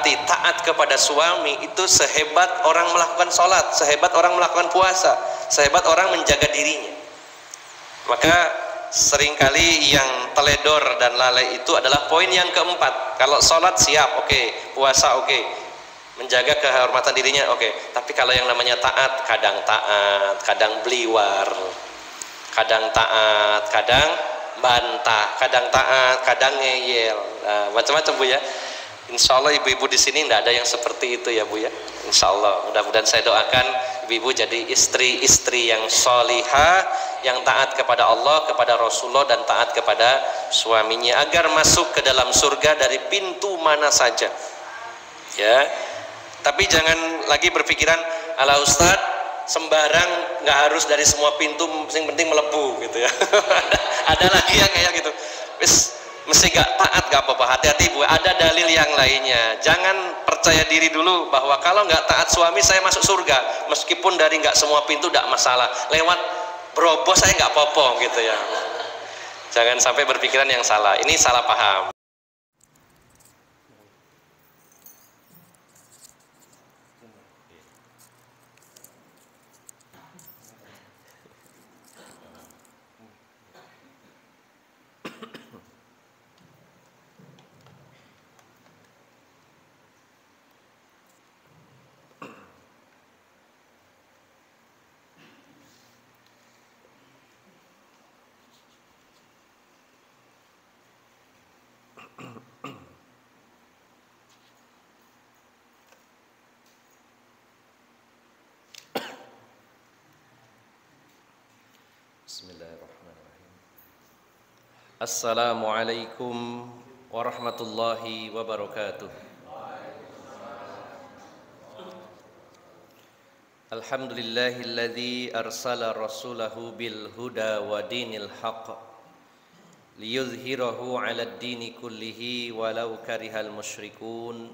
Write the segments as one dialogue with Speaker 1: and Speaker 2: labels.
Speaker 1: hati taat kepada suami itu sehebat orang melakukan sholat, sehebat orang melakukan puasa, sehebat orang menjaga dirinya. Maka seringkali yang teledor dan lalai itu adalah poin yang keempat. Kalau sholat siap, oke. Puasa oke. Menjaga kehormatan dirinya oke. Tapi kalau yang namanya taat, kadang beliwar, kadang taat, kadang bantah, kadang taat, kadang ngeyel, nah, macam-macam Bu ya. Insya Allah ibu-ibu di sini tidak ada yang seperti itu ya Bu ya. Insya Allah, mudah-mudahan saya doakan ibu-ibu jadi istri-istri yang solihah, yang taat kepada Allah, kepada Rasulullah, dan taat kepada suaminya, agar masuk ke dalam surga dari pintu mana saja. Ya, tapi jangan lagi berpikiran, ala Ustadz sembarang, nggak harus dari semua pintu, yang penting melebu gitu ya. Ada lagi yang kayak gitu. Mesti nggak taat nggak apa-apa, hati-hati Bu, ada dalil yang lainnya. Jangan percaya diri dulu bahwa kalau nggak taat suami saya masuk surga, meskipun dari nggak semua pintu nggak masalah, lewat berobos saya nggak apa-apa gitu ya. Jangan sampai berpikiran yang salah, ini salah paham. Bismillahirrahmanirrahim. Assalamualaikum warahmatullahi wabarakatuh. Alhamdulillahilladzi arsala rasulahu bil huda wa dinil haqq liyuzhirahu 'alad dini kullihi walau karihal musyrikun.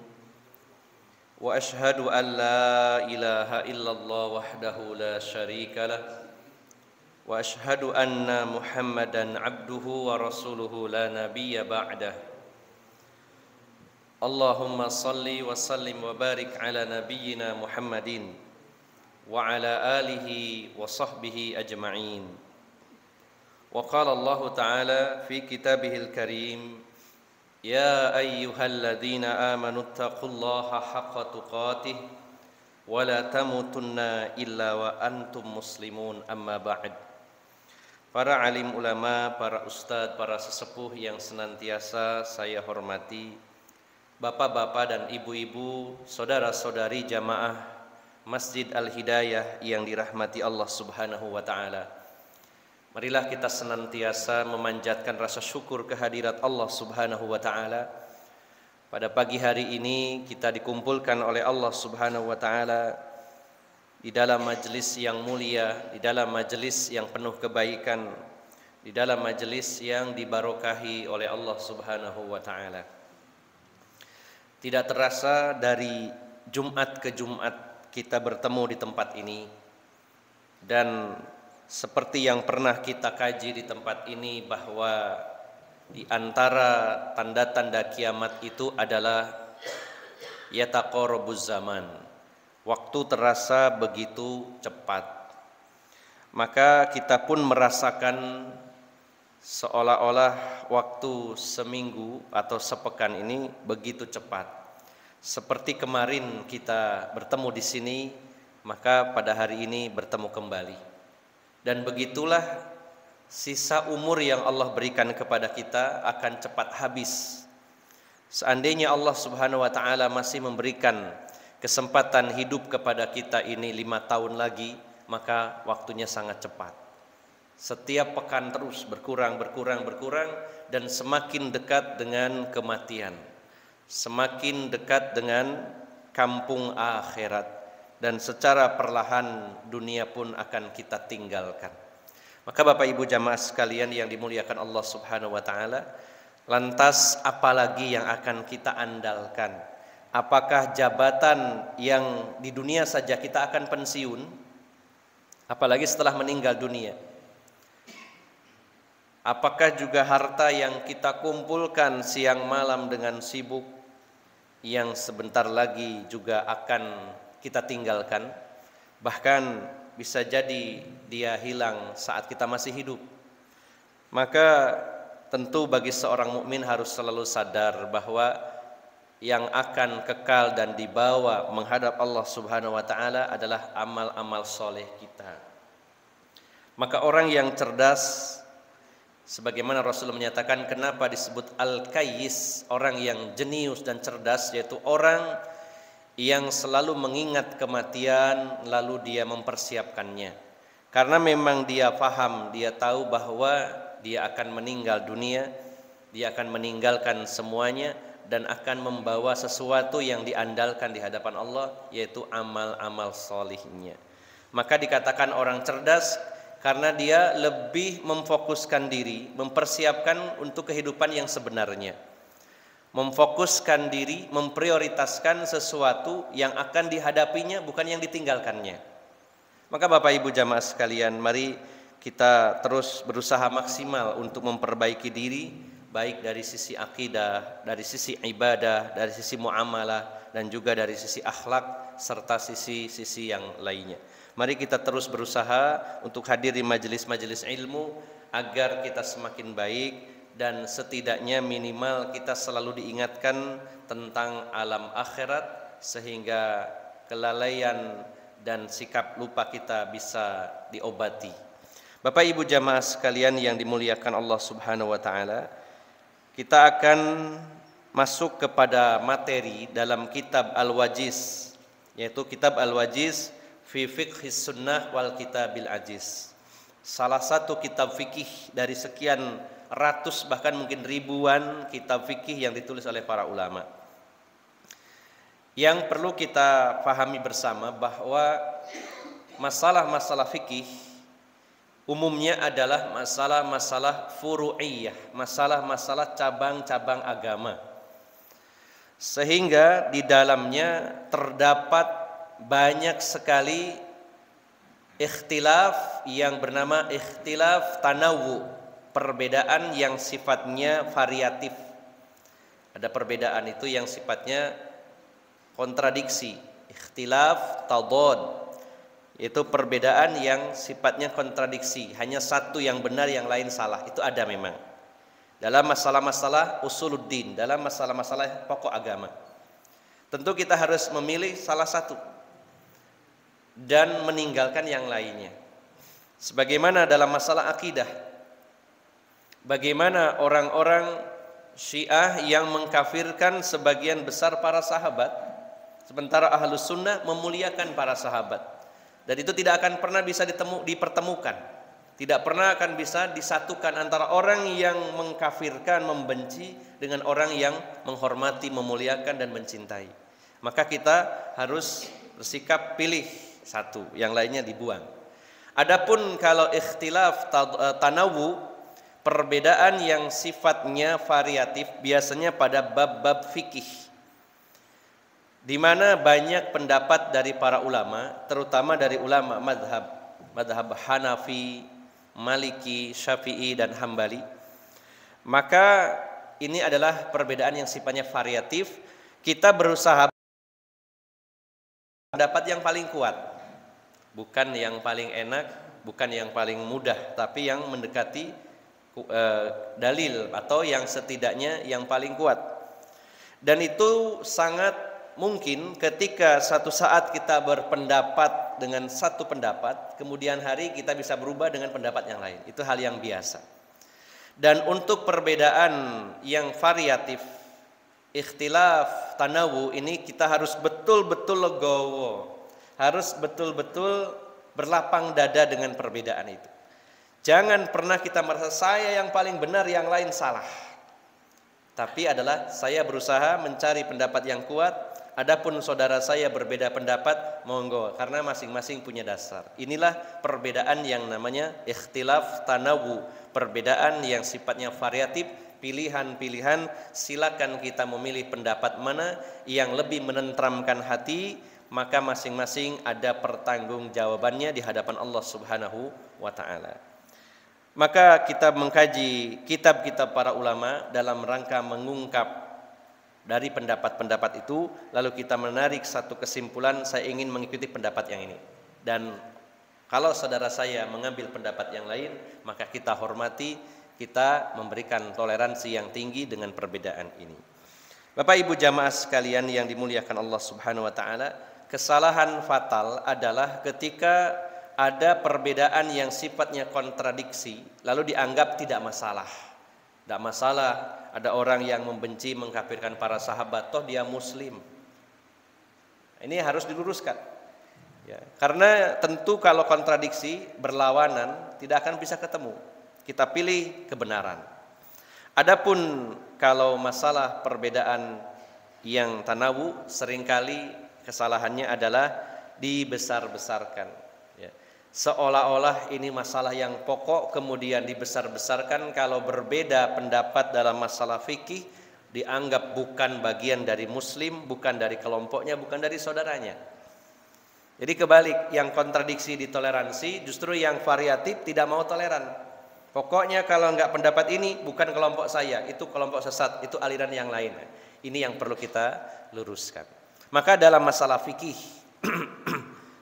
Speaker 1: Wa ashhadu an la ilaha illallah wahdahu la syarika lah. Wa ashhadu anna Muhammadan abduhu wa rasuluhu la nabiyya ba'dah. Allahumma salli wa sallim wa barik ala nabiyyina Muhammadin wa ala alihi wa sahbihi ajma'in. Wa qala Allah ta'ala fi kitabihil karim, ya ayyuhalladzina amanu taqullaha haqqa tuqatih wa la tamutunna illa wa antum muslimun, amma ba'd. Para alim ulama, para ustadz, para sesepuh yang senantiasa saya hormati, bapak-bapak dan ibu-ibu, saudara-saudari jamaah Masjid Al-Hidayah yang dirahmati Allah Subhanahu wa Ta'ala. Marilah kita senantiasa memanjatkan rasa syukur kehadirat Allah Subhanahu wa Ta'ala. Pada pagi hari ini kita dikumpulkan oleh Allah Subhanahu wa Ta'ala di dalam majelis yang mulia, di dalam majelis yang penuh kebaikan, di dalam majelis yang dibarokahi oleh Allah Subhanahu wa Ta'ala. Tidak terasa dari Jumat ke Jumat kita bertemu di tempat ini, dan seperti yang pernah kita kaji di tempat ini, bahwa di antara tanda-tanda kiamat itu adalah yataqarrabuz zaman. Waktu terasa begitu cepat. Maka kita pun merasakan seolah-olah waktu seminggu atau sepekan ini begitu cepat. Seperti kemarin kita bertemu di sini, maka pada hari ini bertemu kembali. Dan begitulah sisa umur yang Allah berikan kepada kita akan cepat habis. Seandainya Allah Subhanahu wa Ta'ala masih memberikan kesempatan hidup kepada kita ini 5 tahun lagi, maka waktunya sangat cepat. Setiap pekan terus berkurang, dan semakin dekat dengan kematian, semakin dekat dengan kampung akhirat, dan secara perlahan dunia pun akan kita tinggalkan. Maka Bapak Ibu jamaah sekalian yang dimuliakan Allah Subhanahu wa Ta'ala, lantas apalagi yang akan kita andalkan? Apakah jabatan yang di dunia saja kita akan pensiun, apalagi setelah meninggal dunia? Apakah juga harta yang kita kumpulkan siang malam dengan sibuk, yang sebentar lagi juga akan kita tinggalkan, bahkan bisa jadi dia hilang saat kita masih hidup. Maka tentu bagi seorang mukmin harus selalu sadar bahwa yang akan kekal dan dibawa menghadap Allah Subhanahu wa taala adalah amal-amal soleh kita. Maka orang yang cerdas, sebagaimana Rasul menyatakan kenapa disebut al-kayyis, orang yang jenius dan cerdas, yaitu orang yang selalu mengingat kematian lalu dia mempersiapkannya. Karena memang dia paham, dia tahu bahwa dia akan meninggal dunia, dia akan meninggalkan semuanya dan akan membawa sesuatu yang diandalkan di hadapan Allah, yaitu amal-amal solihnya. Maka dikatakan orang cerdas karena dia lebih memfokuskan diri, mempersiapkan untuk kehidupan yang sebenarnya. Memfokuskan diri, memprioritaskan sesuatu yang akan dihadapinya, bukan yang ditinggalkannya. Maka Bapak Ibu jamaah sekalian, mari kita terus berusaha maksimal untuk memperbaiki diri, baik dari sisi akidah, dari sisi ibadah, dari sisi muamalah, dan juga dari sisi akhlak, serta sisi-sisi yang lainnya. Mari kita terus berusaha untuk hadir di majelis-majelis ilmu agar kita semakin baik dan setidaknya minimal kita selalu diingatkan tentang alam akhirat sehingga kelalaian dan sikap lupa kita bisa diobati. Bapak Ibu jamaah sekalian yang dimuliakan Allah Subhanahu wa taala, kita akan masuk kepada materi dalam kitab Al-Wajiz, yaitu kitab Al-Wajiz fi fiqhis sunnah wal kitabil ajiz. Salah satu kitab fikih dari sekian ratus bahkan mungkin ribuan kitab fikih yang ditulis oleh para ulama. Yang perlu kita pahami bersama bahwa masalah-masalah fikih umumnya adalah masalah-masalah furu'iyah, masalah-masalah cabang-cabang agama. Sehingga di dalamnya terdapat banyak sekali ikhtilaf yang bernama ikhtilaf tanawu, perbedaan yang sifatnya variatif. Ada perbedaan itu yang sifatnya kontradiksi, ikhtilaf tadad, itu perbedaan yang sifatnya kontradiksi, hanya satu yang benar yang lain salah. Itu ada memang dalam masalah-masalah usuluddin, dalam masalah-masalah pokok agama. Tentu kita harus memilih salah satu dan meninggalkan yang lainnya. Sebagaimana dalam masalah akidah, bagaimana orang-orang Syiah yang mengkafirkan sebagian besar para sahabat, sementara Ahlus Sunnah memuliakan para sahabat. Dan itu tidak akan pernah bisa dipertemukan, tidak pernah akan bisa disatukan antara orang yang mengkafirkan, membenci dengan orang yang menghormati, memuliakan dan mencintai. Maka kita harus bersikap pilih satu, yang lainnya dibuang. Adapun kalau ikhtilaf tanawu, perbedaan yang sifatnya variatif, biasanya pada bab-bab fikih, di mana banyak pendapat dari para ulama, terutama dari ulama madhab Hanafi, Maliki, Syafi'i dan Hambali. Maka ini adalah perbedaan yang sifatnya variatif. Kita berusaha pendapat yang paling kuat, bukan yang paling enak, bukan yang paling mudah, tapi yang mendekati dalil atau yang setidaknya yang paling kuat. Dan itu sangat mungkin ketika satu saat kita berpendapat dengan satu pendapat, kemudian hari kita bisa berubah dengan pendapat yang lain. Itu hal yang biasa. Dan untuk perbedaan yang variatif, ikhtilaf tanawu ini kita harus betul-betul legowo, harus betul-betul berlapang dada dengan perbedaan itu. Jangan pernah kita merasa saya yang paling benar, yang lain salah. Tapi adalah saya berusaha mencari pendapat yang kuat. Adapun saudara saya berbeda pendapat, monggo, karena masing-masing punya dasar. Inilah perbedaan yang namanya ikhtilaf tanawu, perbedaan yang sifatnya variatif, pilihan-pilihan. Silakan kita memilih pendapat mana yang lebih menenteramkan hati, maka masing-masing ada pertanggungjawabannya di hadapan Allah Subhanahu wa taala. Maka kita mengkaji kitab-kitab para ulama dalam rangka mengungkap dari pendapat-pendapat itu, lalu kita menarik satu kesimpulan, saya ingin mengikuti pendapat yang ini. Dan kalau saudara saya mengambil pendapat yang lain, maka kita hormati, kita memberikan toleransi yang tinggi dengan perbedaan ini. Bapak Ibu jamaah sekalian yang dimuliakan Allah Subhanahu wa taala, kesalahan fatal adalah ketika ada perbedaan yang sifatnya kontradiksi lalu dianggap tidak masalah. Tidak masalah ada orang yang membenci, mengkafirkan para sahabat, toh dia muslim. Ini harus diluruskan. Ya, karena tentu kalau kontradiksi, berlawanan, tidak akan bisa ketemu. Kita pilih kebenaran. Adapun kalau masalah perbedaan yang tanawu, seringkali kesalahannya adalah dibesar-besarkan. Ya. Seolah-olah ini masalah yang pokok, kemudian dibesar-besarkan. Kalau berbeda pendapat dalam masalah fikih, dianggap bukan bagian dari muslim, bukan dari kelompoknya, bukan dari saudaranya. Jadi kebalik, yang kontradiksi ditoleransi, justru yang variatif tidak mau toleran. Pokoknya kalau enggak pendapat ini bukan kelompok saya, itu kelompok sesat, itu aliran yang lain. Ini yang perlu kita luruskan. Maka dalam masalah fikih,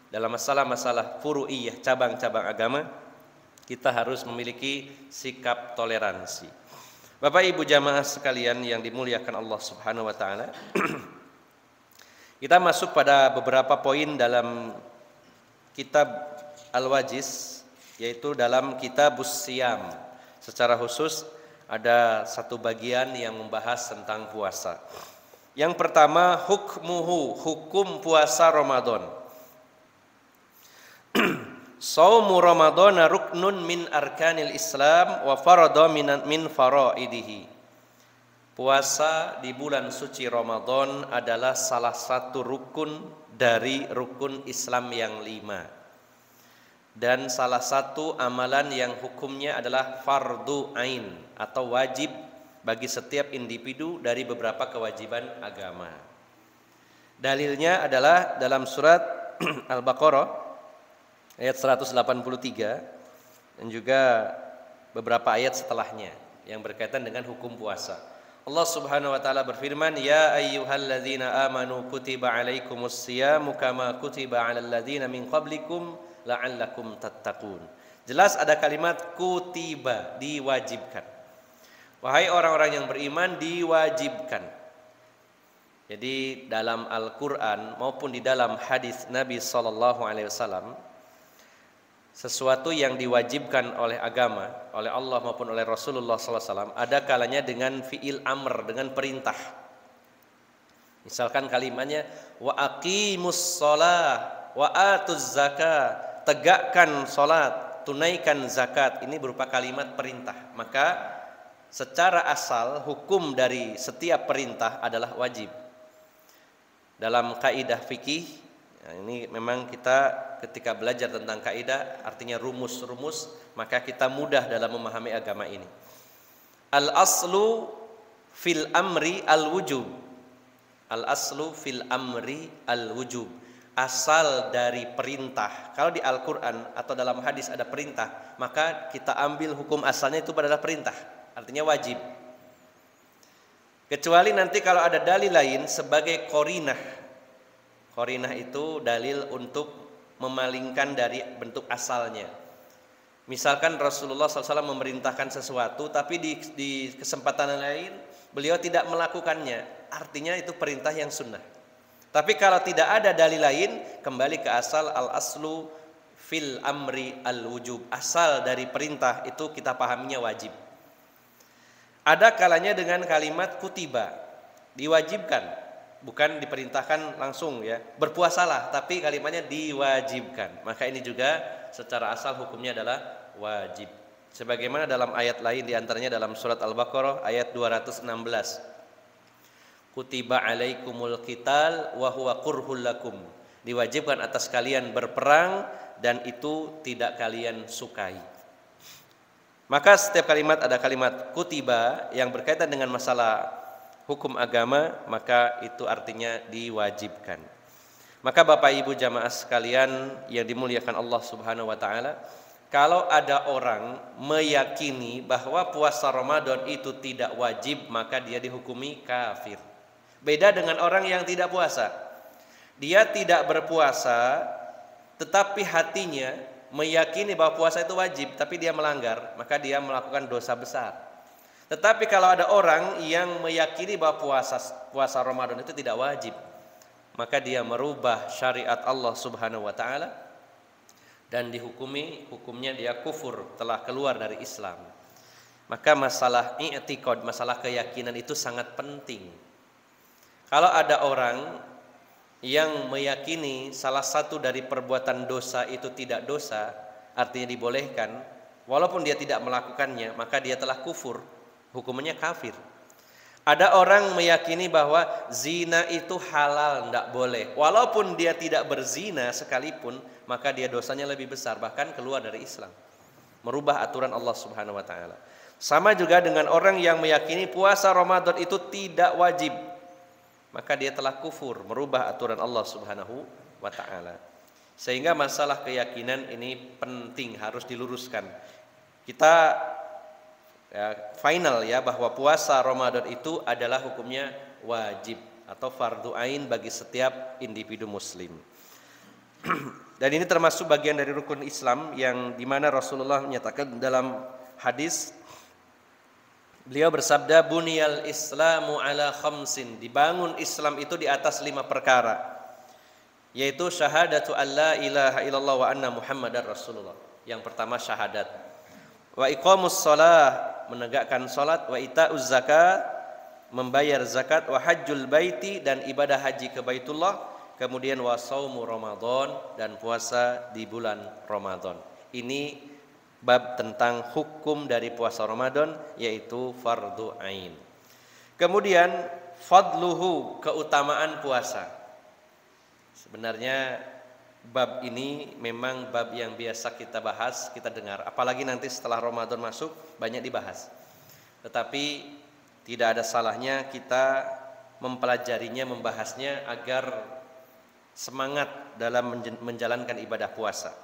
Speaker 1: dalam masalah-masalah furu'iyah, cabang-cabang agama, kita harus memiliki sikap toleransi. Bapak Ibu jamaah sekalian yang dimuliakan Allah Subhanahu wa taala, kita masuk pada beberapa poin dalam kitab Al-Wajiz, yaitu dalam Kitabus Siyam. Secara khusus ada satu bagian yang membahas tentang puasa. Yang pertama, hukmuhu, hukum puasa Ramadan. Shaumu Ramadhana ruknun min arkanil Islam wa farada min faraidihi. Puasa di bulan suci Ramadan adalah salah satu rukun dari rukun Islam yang 5. Dan salah satu amalan yang hukumnya adalah fardu ain atau wajib bagi setiap individu dari beberapa kewajiban agama. Dalilnya adalah dalam surat Al-Baqarah ayat 183 dan juga beberapa ayat setelahnya yang berkaitan dengan hukum puasa. Allah Subhanahu wa taala berfirman, "Ya ayyuhalladzina amanu kutiba alaikumus syiyamu kama kutiba 'alal ladzina min qablikum la'allakum tattaqun." Jelas ada kalimat kutiba, diwajibkan. Wahai orang-orang yang beriman, diwajibkan. Jadi dalam Al-Qur'an maupun di dalam hadis Nabi sallallahu alaihi wasallam, sesuatu yang diwajibkan oleh agama, oleh Allah maupun oleh Rasulullah SAW, ada kalanya dengan fi'il amr, dengan perintah. Misalkan kalimatnya wa aqimus shalah wa atuz zakat, tegakkan salat, tunaikan zakat. Ini berupa kalimat perintah. Maka secara asal hukum dari setiap perintah adalah wajib. Dalam kaidah fikih, nah, ini memang kita ketika belajar tentang kaidah, artinya rumus-rumus, maka kita mudah dalam memahami agama ini. Al-aslu fil amri al-wujub. Al-aslu fil amri al-wujub. Asal dari perintah. Kalau di Al-Quran atau dalam hadis ada perintah, maka kita ambil hukum asalnya itu adalah perintah. Artinya wajib. Kecuali nanti kalau ada dalil lain sebagai qarinah. Qarinah itu dalil untuk memalingkan dari bentuk asalnya. Misalkan Rasulullah SAW memerintahkan sesuatu, tapi di kesempatan lain beliau tidak melakukannya. Artinya itu perintah yang sunnah. Tapi kalau tidak ada dalil lain, kembali ke asal, al-aslu fil amri al-wujub. Asal dari perintah itu kita pahaminya wajib. Ada kalanya dengan kalimat kutiba, diwajibkan. Bukan diperintahkan langsung ya, berpuasalah, tapi kalimatnya diwajibkan. Maka ini juga secara asal hukumnya adalah wajib. Sebagaimana dalam ayat lain, diantaranya dalam surat Al-Baqarah ayat 216. Kutiba alaikumul qital wa huwa kurhul lakum. Diwajibkan atas kalian berperang dan itu tidak kalian sukai. Maka setiap kalimat ada kalimat kutiba yang berkaitan dengan masalah hukum agama, maka itu artinya diwajibkan. Maka Bapak Ibu jamaah sekalian yang dimuliakan Allah Subhanahu wa taala, kalau ada orang meyakini bahwa puasa Ramadan itu tidak wajib, maka dia dihukumi kafir. Beda dengan orang yang tidak puasa. Dia tidak berpuasa, tetapi hatinya meyakini bahwa puasa itu wajib, tapi dia melanggar, maka dia melakukan dosa besar. Tetapi kalau ada orang yang meyakini bahwa puasa Ramadan itu tidak wajib, maka dia merubah syariat Allah Subhanahu wa taala dan hukumnya dia kufur, telah keluar dari Islam. Maka masalah i'tiqad, masalah keyakinan itu sangat penting. Kalau ada orang yang meyakini salah satu dari perbuatan dosa itu tidak dosa, artinya dibolehkan, walaupun dia tidak melakukannya, maka dia telah kufur, hukumnya kafir. Ada orang meyakini bahwa zina itu halal, tidak boleh, walaupun dia tidak berzina sekalipun, maka dia dosanya lebih besar, bahkan keluar dari Islam, merubah aturan Allah Subhanahu wa taala. Sama juga dengan orang yang meyakini puasa Ramadan itu tidak wajib, maka dia telah kufur, merubah aturan Allah Subhanahu wa taala. Sehingga masalah keyakinan ini penting, harus diluruskan. Kita final ya, bahwa puasa Ramadan itu adalah hukumnya wajib atau fardu ain bagi setiap individu muslim. Dan ini termasuk bagian dari rukun Islam yang dimana Rasulullah menyatakan dalam hadis, beliau bersabda, buniyal islamu ala khamsin, dibangun Islam itu di atas 5 perkara, yaitu syahadatu alla ilaha illallah wa anna muhammadar rasulullah. Yang pertama syahadat, wa iqamus shalah, menegakkan salat, wa itauz zakat, membayar zakat, wa hajjul baiti, dan ibadah haji ke Baitullah, kemudian wa shaumu Ramadan, dan puasa di bulan Ramadan. Ini bab tentang hukum dari puasa Ramadan, yaitu fardu ain. Kemudian fadluhu, keutamaan puasa. Sebenarnya bab ini memang bab yang biasa kita bahas, kita dengar, apalagi nanti setelah Ramadan masuk banyak dibahas. Tetapi tidak ada salahnya kita mempelajarinya, membahasnya agar semangat dalam menjalankan ibadah puasa.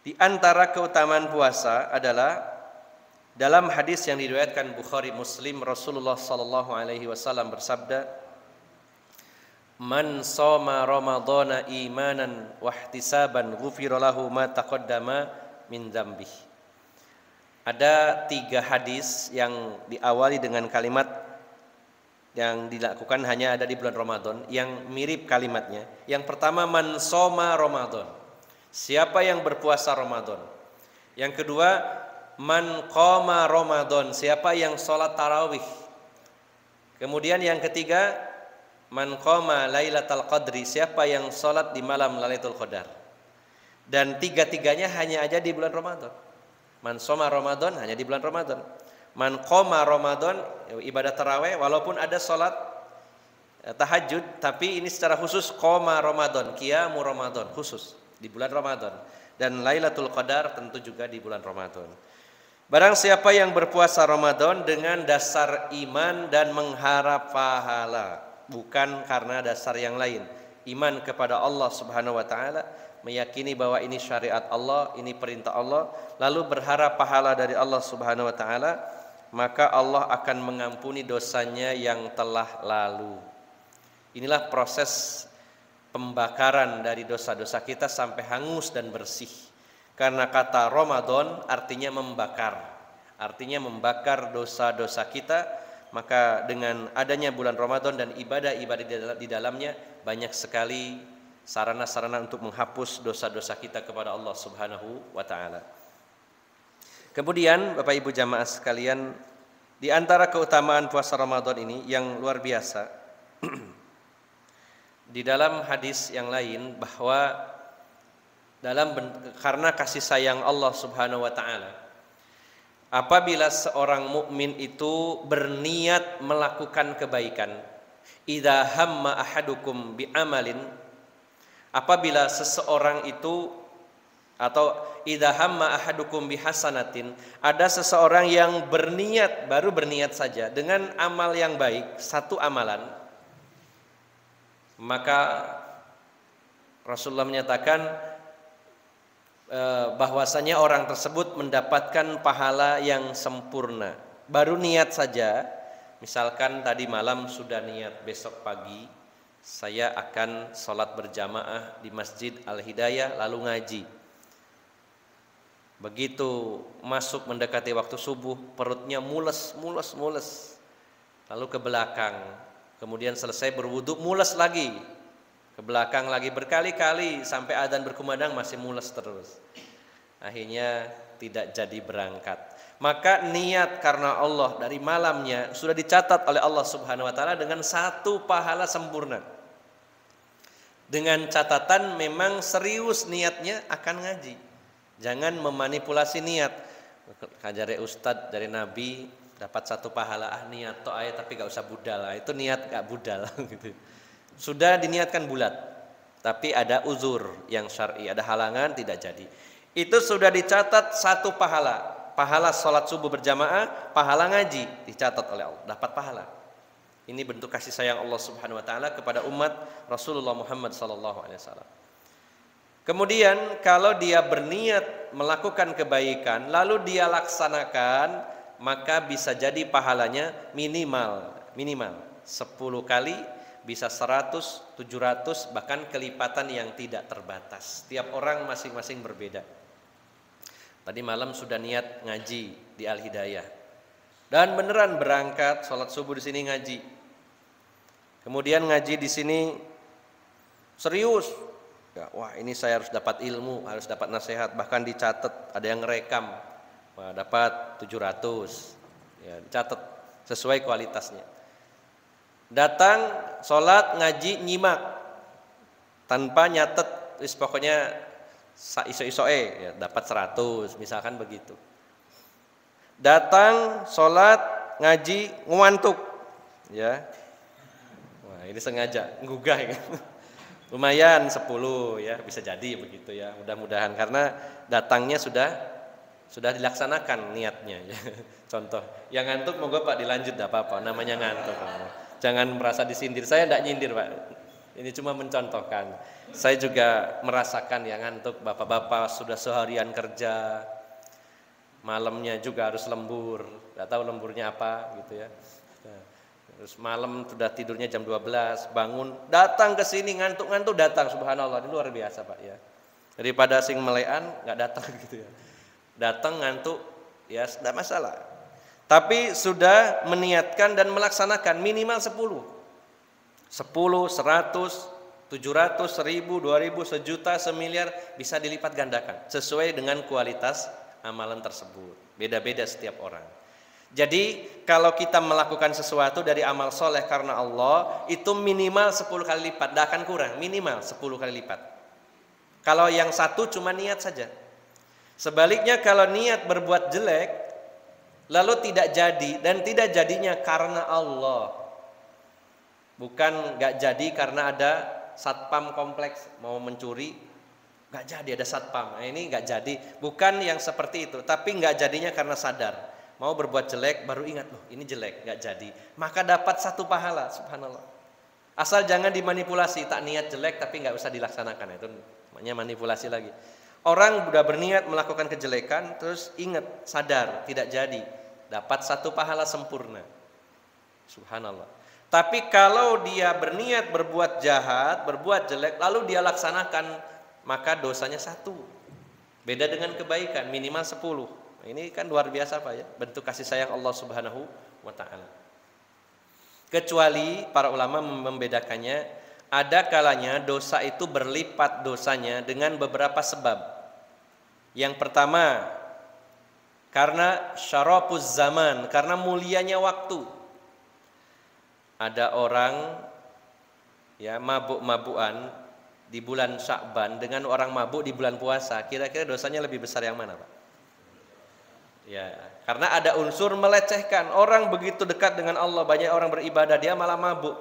Speaker 1: Di antara keutamaan puasa adalah dalam hadis yang diriwayatkan Bukhari Muslim, Rasulullah sallallahu alaihi wasallam bersabda, "Man shoma Ramadhana imanan wa ihtisaban ghufira lahu ma taqaddama min dzambih." Ada 3 hadis yang diawali dengan kalimat yang dilakukan hanya ada di bulan Ramadan yang mirip kalimatnya. Yang pertama, man shoma Ramadan, siapa yang berpuasa Ramadan. Yang kedua, man qama Ramadan, siapa yang sholat tarawih. Kemudian yang ketiga, man qama lailatul qadri, siapa yang sholat di malam Lailatul Qadar. Dan 3-tiganya hanya aja di bulan Ramadan. Man shoma Ramadan hanya di bulan Ramadan. Man qama Ramadan, ibadah tarawih, walaupun ada sholat tahajud, tapi ini secara khusus qama Ramadan, qiyamu Ramadan, khusus di bulan Ramadan. Dan Lailatul Qadar tentu juga di bulan Ramadan. Barang siapa yang berpuasa Ramadan dengan dasar iman dan mengharap pahala, bukan karena dasar yang lain, iman kepada Allah Subhanahu wa taala, meyakini bahwa ini syariat Allah, ini perintah Allah, lalu berharap pahala dari Allah Subhanahu wa taala, maka Allah akan mengampuni dosanya yang telah lalu. Inilah proses pembakaran dari dosa-dosa kita sampai hangus dan bersih. Karena kata Ramadan artinya membakar, artinya membakar dosa-dosa kita. Maka dengan adanya bulan Ramadan dan ibadah-ibadah di dalamnya, banyak sekali sarana-sarana untuk menghapus dosa-dosa kita kepada Allah Subhanahu wa taala. Kemudian Bapak Ibu jamaah sekalian, di antara keutamaan puasa Ramadan ini yang luar biasa, di dalam hadis yang lain bahwa karena kasih sayang Allah Subhanahu wa taala, apabila seorang mukmin itu berniat melakukan kebaikan, idza hamma ahadukum bi amalin, apabila seseorang itu, atau idza hamma ahadukum bi hasanatin, ada seseorang yang berniat, baru berniat saja dengan amal yang baik, satu amalan, maka Rasulullah menyatakan bahwasanya orang tersebut mendapatkan pahala yang sempurna. Baru niat saja, Misalkan tadi malam sudah niat besok pagi saya akan sholat berjamaah di Masjid Al-Hidayah lalu ngaji. Begitu masuk mendekati waktu subuh, perutnya mules. Lalu ke belakang. Kemudian selesai berwudu, mules lagi. Ke belakang lagi berkali-kali sampai adzan berkumandang masih mules terus. Akhirnya tidak jadi berangkat. Maka niat karena Allah dari malamnya sudah dicatat oleh Allah Subhanahu wa taala dengan 1 pahala sempurna. Dengan catatan memang serius niatnya akan ngaji. Jangan memanipulasi niat. Kajare ustadz dari Nabi dapat 1 pahala, niat to ayat tapi gak usah budal. Itu niat gak budal gitu. Sudah diniatkan bulat. Tapi ada uzur yang syar'i, ada halangan tidak jadi. Itu sudah dicatat 1 pahala. Pahala sholat subuh berjamaah, pahala ngaji dicatat oleh Allah, dapat pahala. Ini bentuk kasih sayang Allah Subhanahu wa taala kepada umat Rasulullah Muhammad sallallahu alaihi wasallam. Kemudian kalau dia berniat melakukan kebaikan lalu dia laksanakan, maka bisa jadi pahalanya minimal 10 kali, bisa 100, 700, bahkan kelipatan yang tidak terbatas. Tiap orang masing-masing berbeda. Tadi malam sudah niat ngaji di Al-Hidayah dan beneran berangkat sholat subuh di sini ngaji. Kemudian ngaji di sini serius. Ya, wah ini saya harus dapat ilmu, harus dapat nasihat, bahkan dicatat, ada yang ngerekam. Wah, dapat 700. Ya, dicatat sesuai kualitasnya. Datang sholat ngaji nyimak tanpa nyatet, pokoknya iso-isoe ya, dapat 100 misalkan begitu. Datang sholat ngaji ngantuk ya. Wah ini sengaja nggugah ya. Lumayan 10 ya, bisa jadi begitu ya, mudah-mudahan karena datangnya sudah dilaksanakan niatnya ya. Contoh yang ngantuk monggo Pak dilanjut, enggak apa-apa, namanya ngantuk. Jangan merasa disindir, saya enggak nyindir Pak, ini cuma mencontohkan. Saya juga merasakan yang ngantuk, bapak-bapak sudah seharian kerja, malamnya juga harus lembur, nggak tahu lemburnya apa gitu ya. Terus malam sudah tidurnya jam 12, bangun, datang ke sini ngantuk-ngantuk datang, subhanallah, ini luar biasa Pak ya. Daripada sing melean nggak datang gitu ya. Datang ngantuk ya tidak masalah. Tapi sudah meniatkan dan melaksanakan minimal 10, 100, 700, 1000, 2000, sejuta, semiliar bisa dilipat gandakan sesuai dengan kualitas amalan tersebut. Beda-beda setiap orang. Jadi kalau kita melakukan sesuatu dari amal soleh karena Allah itu minimal 10 kali lipat, tidak akan kurang, minimal 10 kali lipat. Kalau yang satu cuma niat saja. Sebaliknya kalau niat berbuat jelek lalu tidak jadi dan tidak jadinya karena Allah, bukan nggak jadi karena ada satpam kompleks mau mencuri, nggak jadi ada satpam, nah, ini nggak jadi, bukan yang seperti itu, tapi nggak jadinya karena sadar, mau berbuat jelek baru ingat loh ini jelek, nggak jadi, maka dapat 1 pahala, subhanallah. Asal jangan dimanipulasi, tak niat jelek tapi nggak usah dilaksanakan, itu namanya manipulasi lagi. Orang sudah berniat melakukan kejelekan terus ingat, sadar, tidak jadi, dapat 1 pahala sempurna, subhanallah. Tapi kalau dia berniat berbuat jahat, berbuat jelek, lalu dia laksanakan, maka dosanya 1. Beda dengan kebaikan, minimal 10. Nah, ini kan luar biasa Pak ya, bentuk kasih sayang Allah Subhanahu wa ta'ala. Kecuali para ulama membedakannya, ada kalanya dosa itu berlipat dosanya dengan beberapa sebab. Yang pertama, karena syarafuz zaman, karena mulianya waktu. Ada orang ya mabuk-mabukan di bulan Sya'ban dengan orang mabuk di bulan puasa, kira-kira dosanya lebih besar yang mana Pak? Ya, karena ada unsur melecehkan. Orang begitu dekat dengan Allah, banyak orang beribadah, dia malah mabuk.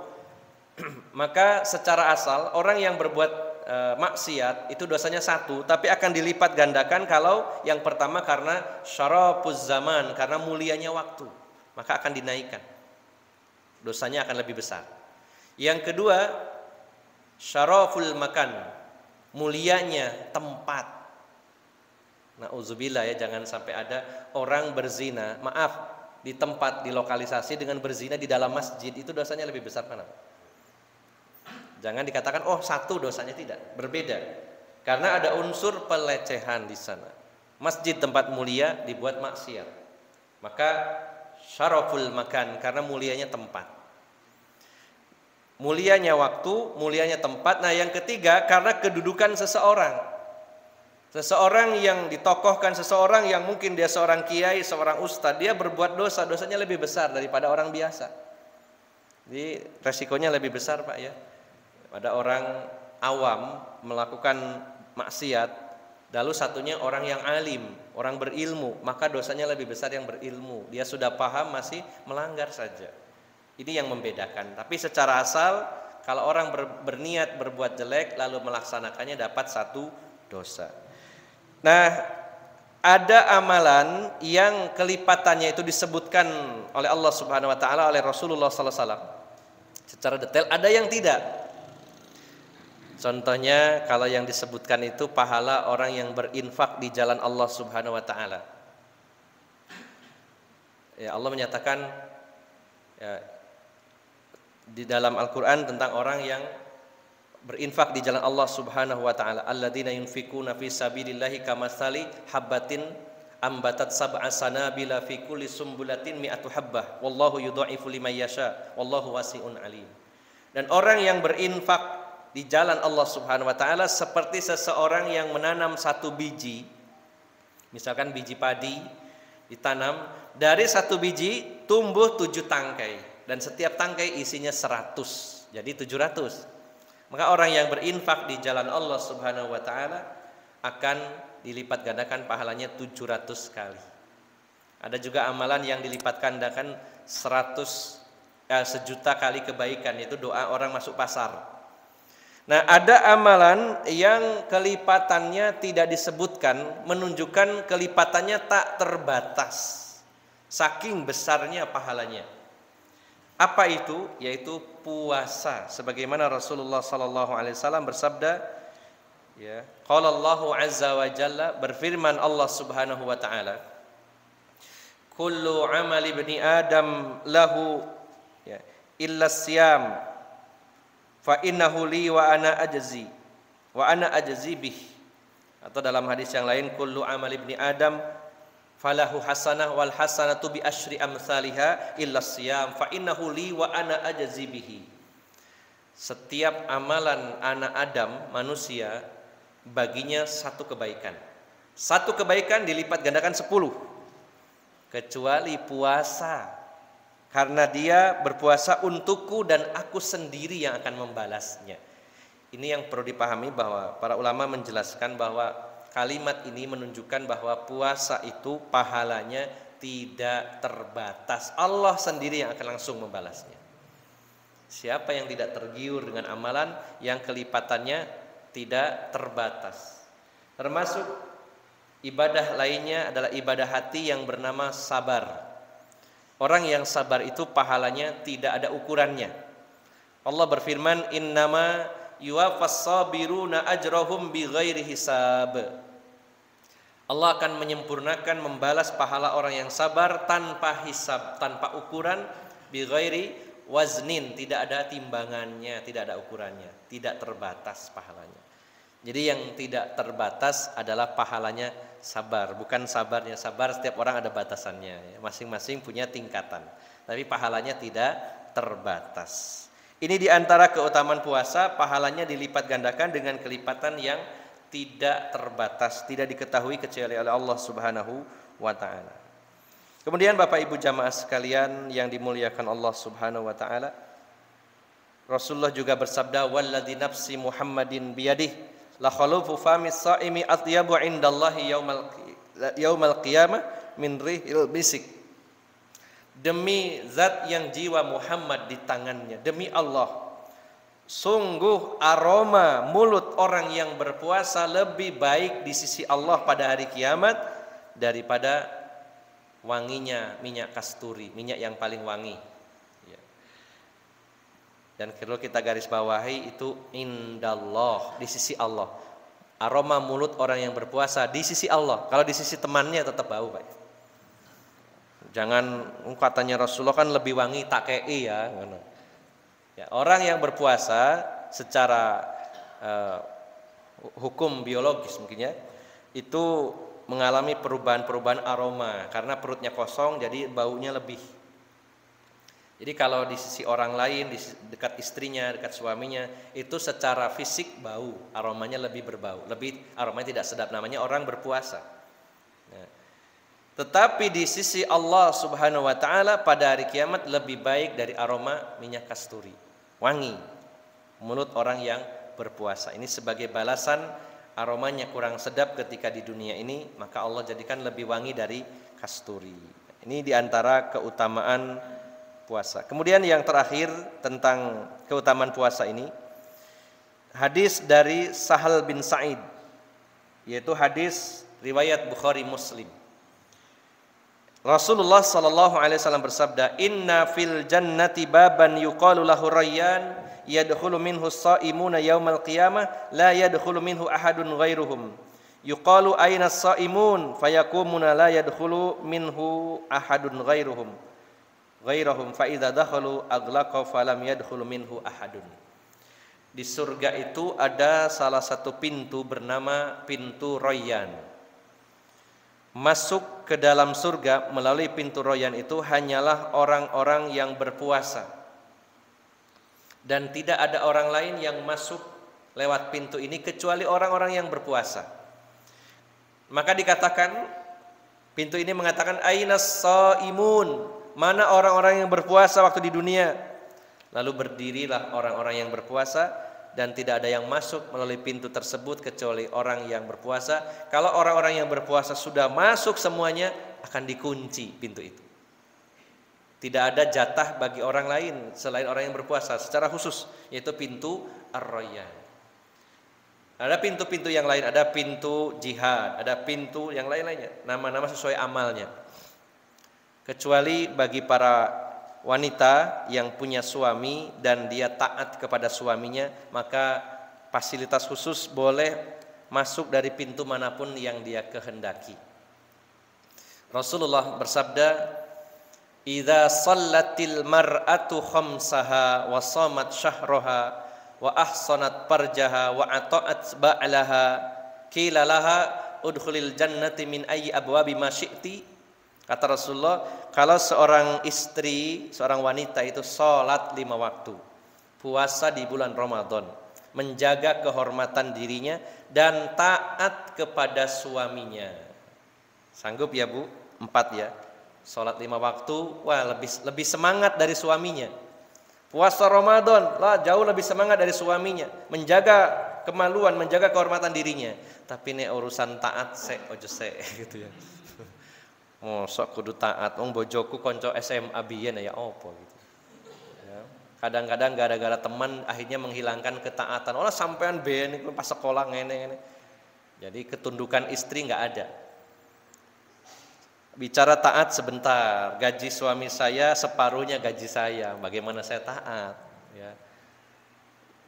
Speaker 1: Maka secara asal orang yang berbuat maksiat itu dosanya 1, tapi akan dilipat gandakan kalau yang pertama karena syarafuz zaman, karena mulianya waktu, maka akan dinaikkan. Dosanya akan lebih besar. Yang kedua, syaraful makan, mulianya tempat. Nauzubillah ya, jangan sampai ada orang berzina, maaf, di tempat, di lokalisasi dengan berzina di dalam masjid, itu dosanya lebih besar mana? Jangan dikatakan oh satu dosanya, tidak, berbeda. Karena ada unsur pelecehan di sana. Masjid tempat mulia dibuat maksiat. Maka syaraful makan, karena mulianya tempat. Mulianya waktu, mulianya tempat. Nah, yang ketiga karena kedudukan seseorang. Seseorang yang ditokohkan, seseorang yang mungkin dia seorang kiai, seorang ustadz, dia berbuat dosa, dosanya lebih besar daripada orang biasa. Jadi resikonya lebih besar, Pak, ya. Ada orang awam melakukan maksiat, lalu satunya orang yang alim, orang berilmu, maka dosanya lebih besar yang berilmu. Dia sudah paham masih melanggar saja. Ini yang membedakan. Tapi secara asal, kalau orang berniat berbuat jelek lalu melaksanakannya dapat satu dosa. Nah, ada amalan yang kelipatannya itu disebutkan oleh Allah Subhanahu wa taala, oleh Rasulullah sallallahu alaihi wasallam secara detail, ada yang tidak. Contohnya kalau yang disebutkan itu pahala orang yang berinfak di jalan Allah Subhanahu wa taala. Ya, Allah menyatakan ya, di dalam Al-Qur'an tentang orang yang berinfak di jalan Allah Subhanahu wa taala, alladzina yunfikuna fi sabilillahi kamatsali habbatin ambatat sab'a sanabila fi kulli sumbulatin mi'atu habbah wallahu yudha'ifu liman yasha wallahu wasi'un alim. Dan orang yang berinfak di jalan Allah Subhanahu wa taala seperti seseorang yang menanam satu biji. Misalkan biji padi ditanam, dari satu biji tumbuh 7 tangkai dan setiap tangkai isinya 100. Jadi 700. Maka orang yang berinfak di jalan Allah Subhanahu wa taala akan dilipat gandakan pahalanya 700 kali. Ada juga amalan yang dilipat gandakan 1 juta kali kebaikan, yaitu doa orang masuk pasar. Nah, ada amalan yang kelipatannya tidak disebutkan, menunjukkan kelipatannya tak terbatas, saking besarnya pahalanya. Apa itu? Yaitu puasa. Sebagaimana Rasulullah sallallahu alaihi wasallam bersabda, ya, qala Allahu azza wa jalla, berfirman Allah Subhanahu wa taala, kullu amali ibni adam lahu ya illa siyam fa innahu li wa ana ajzi bih. Atau dalam hadis yang lain, kullu amal ibni adam falahu hasanah wal hasanatu bi asyri amsalha illa siyam fa innahu li wa ana ajzi bihi. Setiap amalan anak Adam, manusia, baginya 1 kebaikan. 1 kebaikan dilipat gandakan 10, kecuali puasa. Karena dia berpuasa untukku dan aku sendiri yang akan membalasnya. Ini yang perlu dipahami, bahwa para ulama menjelaskan bahwa kalimat ini menunjukkan bahwa puasa itu pahalanya tidak terbatas. Allah sendiri yang akan langsung membalasnya. Siapa yang tidak tergiur dengan amalan yang kelipatannya tidak terbatas. Termasuk ibadah lainnya adalah ibadah hati yang bernama sabar. Orang yang sabar itu pahalanya tidak ada ukurannya. Allah berfirman, innama yuwaffas sabiruna ajrahum bighairi hisab. Allah akan menyempurnakan, membalas pahala orang yang sabar tanpa hisab, tanpa ukuran, bighairi waznin, tidak ada timbangannya, tidak ada ukurannya, tidak terbatas pahalanya. Jadi yang tidak terbatas adalah pahalanya sabar, bukan sabarnya. Sabar setiap orang ada batasannya, masing-masing punya tingkatan. Tapi pahalanya tidak terbatas. Ini diantara keutamaan puasa, pahalanya dilipat gandakan dengan kelipatan yang tidak terbatas, tidak diketahui kecuali oleh Allah Subhanahu wa taala. Kemudian Bapak Ibu jamaah sekalian yang dimuliakan Allah Subhanahu wa taala, Rasulullah juga bersabda, walladzi nafsi Muhammadin biyadihi la khalufu famis saimi atyabu indallahi yaumal qiyamah min rihil bisik. Demi zat yang jiwa Muhammad di tangannya, demi Allah, sungguh aroma mulut orang yang berpuasa lebih baik di sisi Allah pada hari kiamat daripada wanginya minyak kasturi, minyak yang paling wangi. Dan kalau kita garis bawahi, itu indallah, di sisi Allah. Aroma mulut orang yang berpuasa di sisi Allah. Kalau di sisi temannya tetap bau, Pak. Jangan katanya Rasulullah kan lebih wangi tak kei ya. Ya, orang yang berpuasa secara hukum biologis mungkin ya, itu mengalami perubahan-perubahan aroma karena perutnya kosong jadi baunya lebih. Jadi kalau di sisi orang lain, di dekat istrinya, dekat suaminya, itu secara fisik bau, aromanya lebih berbau, aromanya tidak sedap, namanya orang berpuasa. Nah, tetapi di sisi Allah Subhanahu wa taala pada hari kiamat lebih baik dari aroma minyak kasturi, wangi mulut orang yang berpuasa. Ini sebagai balasan aromanya kurang sedap ketika di dunia ini, maka Allah jadikan lebih wangi dari kasturi. Ini diantara keutamaan puasa. Kemudian yang terakhir tentang keutamaan puasa ini, hadis dari Sahal bin Sa'id, yaitu hadis riwayat Bukhari Muslim. Rasulullah sallallahu alaihi wasallam bersabda, "Inna fil jannati baban yuqalu lahu Rayyan, yadkhulu minhu as-sha'imuna yaumal qiyamah, la yadkhulu minhu ahadun ghairuhum. Yuqalu aina as-sha'imun, fayakumuna la yadkhulu minhu ahadun ghairuhum fa idza dakhalu aghlaqa falam yadkhulu minhu ahadun." Di surga itu ada salah satu pintu bernama pintu Rayyan. Masuk ke dalam surga melalui pintu Rayyan itu hanyalah orang-orang yang berpuasa. Dan tidak ada orang lain yang masuk lewat pintu ini kecuali orang-orang yang berpuasa. Maka dikatakan, pintu ini mengatakan ainas shaimun, mana orang-orang yang berpuasa waktu di dunia? Lalu berdirilah orang-orang yang berpuasa dan tidak ada yang masuk melalui pintu tersebut kecuali orang yang berpuasa. Kalau orang-orang yang berpuasa sudah masuk semuanya, akan dikunci pintu itu. Tidak ada jatah bagi orang lain selain orang yang berpuasa secara khusus, yaitu pintu Ar-Rayyan. Ada pintu-pintu yang lain, ada pintu jihad, ada pintu yang lain-lainnya, nama-nama sesuai amalnya. Kecuali bagi para wanita yang punya suami dan dia taat kepada suaminya, maka fasilitas khusus boleh masuk dari pintu manapun yang dia kehendaki. Rasulullah bersabda, "Idza shallatil mar'atu khamsaha wa shamat syahraha wa ahsanat farjaha wa ata'at ba'laha qila laha udkhulil jannati min ayyi abwabi ma syi'ti." Kata Rasulullah, kalau seorang istri, seorang wanita itu sholat 5 waktu, puasa di bulan Ramadan, menjaga kehormatan dirinya dan taat kepada suaminya. Sanggup ya Bu? 4 ya. Sholat 5 waktu, wah lebih semangat dari suaminya. Puasa Ramadan, lah jauh lebih semangat dari suaminya, menjaga kemaluan, menjaga kehormatan dirinya. Tapi ini urusan taat ojo gitu ya. Mosok kudu taat, wong bojoku konco SMA biyen ya opo gitu. Ya. Kadang-kadang gara-gara teman akhirnya menghilangkan ketaatan. Orang sampean biyen iku pas sekolah ngene. Jadi ketundukan istri enggak ada. Bicara taat sebentar, gaji suami saya separuhnya gaji saya, bagaimana saya taat ya.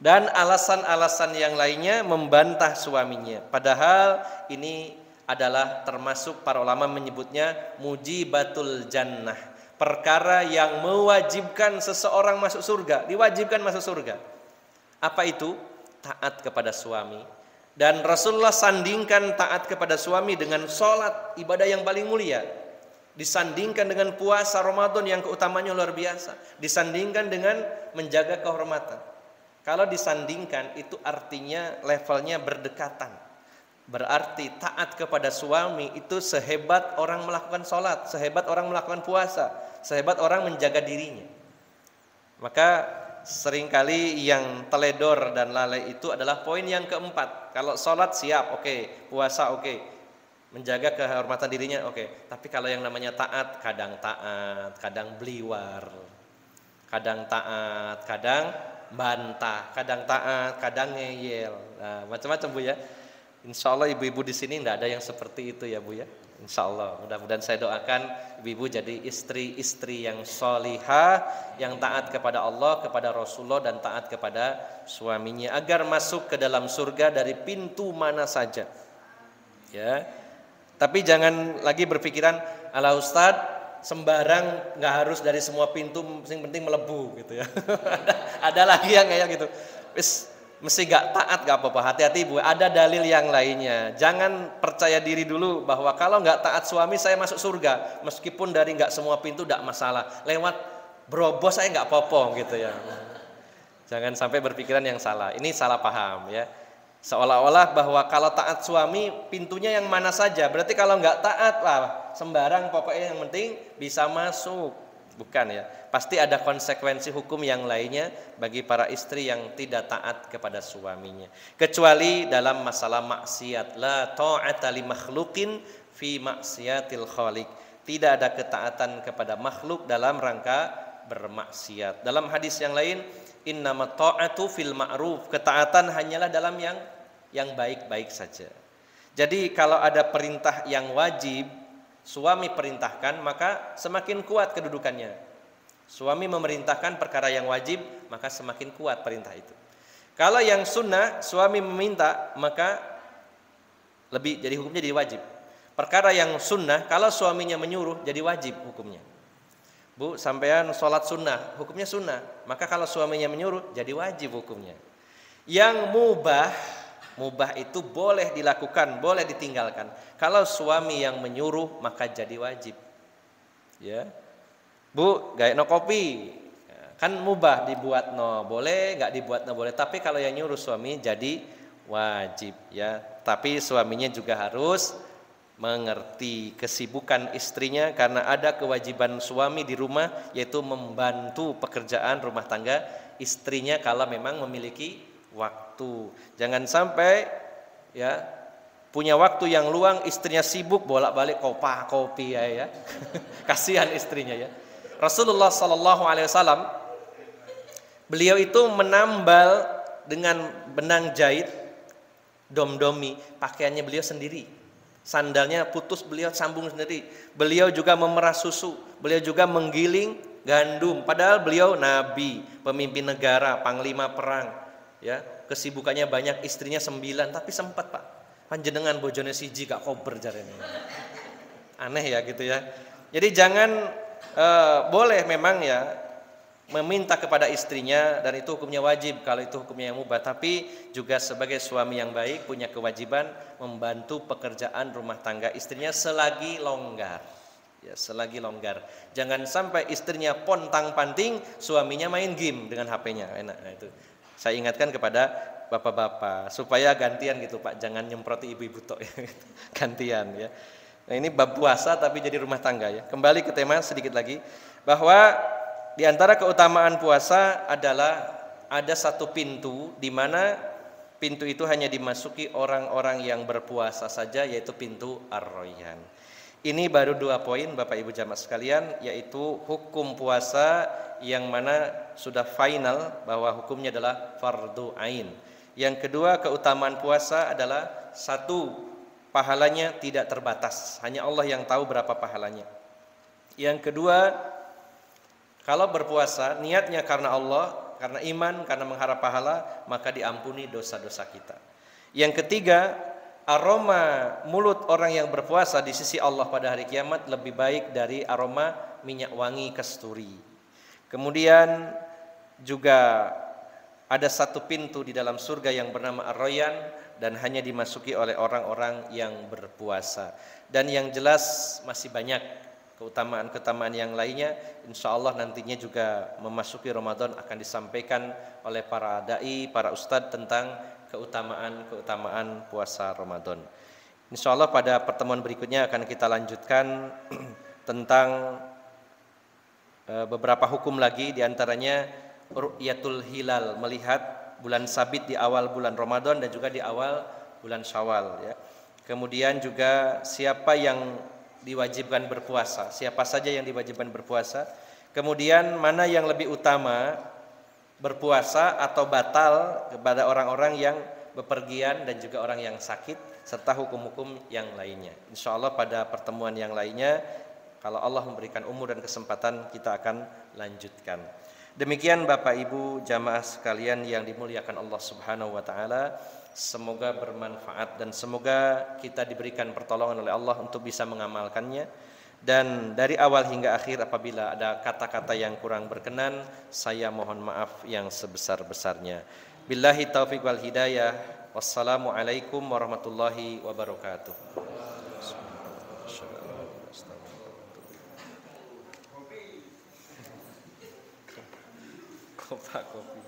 Speaker 1: Dan alasan-alasan yang lainnya membantah suaminya. Padahal ini adalah termasuk para ulama menyebutnya mujibatul jannah, perkara yang mewajibkan seseorang masuk surga, diwajibkan masuk surga. Apa itu? Taat kepada suami. Dan Rasulullah sandingkan taat kepada suami dengan sholat, ibadah yang paling mulia. Disandingkan dengan puasa Ramadan yang keutamanya luar biasa. Disandingkan dengan menjaga kehormatan. Kalau disandingkan itu artinya levelnya berdekatan. Berarti taat kepada suami itu sehebat orang melakukan sholat, sehebat orang melakukan puasa, sehebat orang menjaga dirinya. Maka seringkali yang teledor dan lalai itu adalah poin yang keempat. Kalau sholat siap, oke. Puasa oke. Menjaga kehormatan dirinya oke. Tapi kalau yang namanya taat, kadang beliwar. Kadang taat, kadang bantah. Kadang taat, kadang ngeyel. Nah, macam-macam Bu ya. Insya Allah ibu-ibu di sini tidak ada yang seperti itu ya Bu ya. Insya Allah. Mudah-mudahan saya doakan ibu-ibu jadi istri-istri yang sholihah, yang taat kepada Allah, kepada Rasulullah dan taat kepada suaminya agar masuk ke dalam surga dari pintu mana saja. Ya. Tapi jangan lagi berpikiran, ala Ustadz, sembarang, nggak harus dari semua pintu, yang penting melebu gitu ya. ada lagi yang kayak gitu. Mesti nggak taat nggak apa-apa, hati-hati Bu. Ada dalil yang lainnya. Jangan percaya diri dulu bahwa kalau nggak taat suami saya masuk surga, meskipun dari nggak semua pintu nggak masalah. Lewat berobos saya nggak apa-apa gitu ya. Jangan sampai berpikiran yang salah. Ini salah paham ya. Seolah-olah bahwa kalau taat suami pintunya yang mana saja. Berarti kalau nggak taat lah sembarang, pokoknya yang penting bisa masuk. Bukan ya. Pasti ada konsekuensi hukum yang lainnya bagi para istri yang tidak taat kepada suaminya. Kecuali dalam masalah maksiat. La ta'ata li makhluqin fi maksiatil khaliq. Tidak ada ketaatan kepada makhluk dalam rangka bermaksiat. Dalam hadis yang lain, innamat ta'atu fil ma'ruf. Ketaatan hanyalah dalam yang baik-baik saja. Jadi kalau ada perintah yang wajib, suami perintahkan, maka semakin kuat kedudukannya. Suami memerintahkan perkara yang wajib, maka semakin kuat perintah itu. Kalau yang sunnah, suami meminta, maka jadi hukumnya jadi wajib. Perkara yang sunnah, kalau suaminya menyuruh, jadi wajib hukumnya. Bu, sampean sholat sunnah, hukumnya sunnah. Maka kalau suaminya menyuruh, jadi wajib hukumnya. Yang mubah itu boleh dilakukan, boleh ditinggalkan. Kalau suami yang menyuruh, maka jadi wajib. Ya, Bu, gaekno kopi, kan mubah dibuat no boleh, nggak dibuat no boleh. Tapi kalau yang nyuruh suami jadi wajib. Ya, tapi suaminya juga harus mengerti kesibukan istrinya, karena ada kewajiban suami di rumah, yaitu membantu pekerjaan rumah tangga istrinya kalau memang memiliki waktu. Jangan sampai ya punya waktu yang luang, istrinya sibuk bolak-balik kopi ya. Kasihan istrinya ya. Rasulullah sallallahu alaihi wasallam beliau itu menambal dengan benang jahit domdomi, pakaiannya beliau sendiri. Sandalnya putus, beliau sambung sendiri. Beliau juga memerah susu, beliau juga menggiling gandum. Padahal beliau nabi, pemimpin negara, panglima perang. Ya, kesibukannya banyak, istrinya 9, tapi sempat Pak. Panjenengan bojone siji gak kober jarene. Aneh ya gitu ya. Jadi jangan boleh memang ya meminta kepada istrinya, dan itu hukumnya wajib kalau itu hukumnya yang mubah, tapi juga sebagai suami yang baik punya kewajiban membantu pekerjaan rumah tangga istrinya selagi longgar. Ya, selagi longgar. Jangan sampai istrinya pontang-panting, suaminya main game dengan HP-nya. Enak. Nah, itu. Saya ingatkan kepada bapak-bapak supaya gantian gitu Pak, jangan nyemproti ibu-ibu tok ya. Gantian ya. Nah, ini bab puasa tapi jadi rumah tangga ya. Kembali ke tema sedikit lagi, bahwa di antara keutamaan puasa adalah ada satu pintu di mana pintu itu hanya dimasuki orang-orang yang berpuasa saja, yaitu pintu Ar-Rayyan. Ini baru 2 poin Bapak Ibu jamaah sekalian, yaitu hukum puasa yang mana sudah final bahwa hukumnya adalah fardu ain. Yang kedua, keutamaan puasa adalah 1, pahalanya tidak terbatas, hanya Allah yang tahu berapa pahalanya. Yang kedua, kalau berpuasa niatnya karena Allah, karena iman, karena mengharap pahala, maka diampuni dosa-dosa kita. Yang ketiga, aroma mulut orang yang berpuasa di sisi Allah pada hari kiamat lebih baik dari aroma minyak wangi kasturi. Kemudian juga ada satu pintu di dalam surga yang bernama Ar-Rayyan, dan hanya dimasuki oleh orang-orang yang berpuasa. Dan yang jelas masih banyak keutamaan-keutamaan yang lainnya, insya Allah nantinya juga memasuki Ramadan akan disampaikan oleh para dai, para ustadz tentang keutamaan-keutamaan puasa Ramadan. Insya Allah pada pertemuan berikutnya akan kita lanjutkan tentang beberapa hukum lagi, diantaranya ru'yatul hilal, melihat bulan sabit di awal bulan Ramadan dan juga di awal bulan Syawal ya. Kemudian juga siapa yang diwajibkan berpuasa, siapa saja yang diwajibkan berpuasa. Kemudian mana yang lebih utama, berpuasa atau batal kepada orang-orang yang bepergian dan juga orang yang sakit, serta hukum-hukum yang lainnya. Insya Allah pada pertemuan yang lainnya, kalau Allah memberikan umur dan kesempatan, kita akan lanjutkan. Demikian Bapak Ibu jamaah sekalian yang dimuliakan Allah Subhanahu wa taala. Semoga bermanfaat dan semoga kita diberikan pertolongan oleh Allah untuk bisa mengamalkannya. Dan dari awal hingga akhir apabila ada kata-kata yang kurang berkenan, saya mohon maaf yang sebesar-besarnya. Billahi taufiq wal hidayah. Wassalamualaikum warahmatullahi wabarakatuh. Kopi.